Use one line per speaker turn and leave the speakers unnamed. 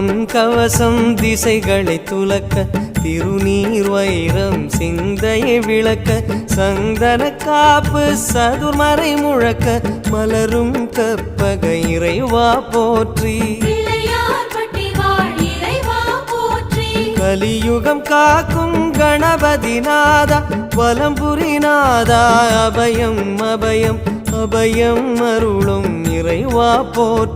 பொன் கவசம் திசைகளை துலக்க திருநீர் வைரம் சிந்தையை விளக்க சந்தன காப்பு சதுர்மறை முழக்க மலரும் கற்பக இறைவா போற்றி கலியுகம் காக்கும் கணபதி நாதா வலம்புரி நாதா அபயம் அபயம் அபயம் அருளும் இறைவா போற்றி.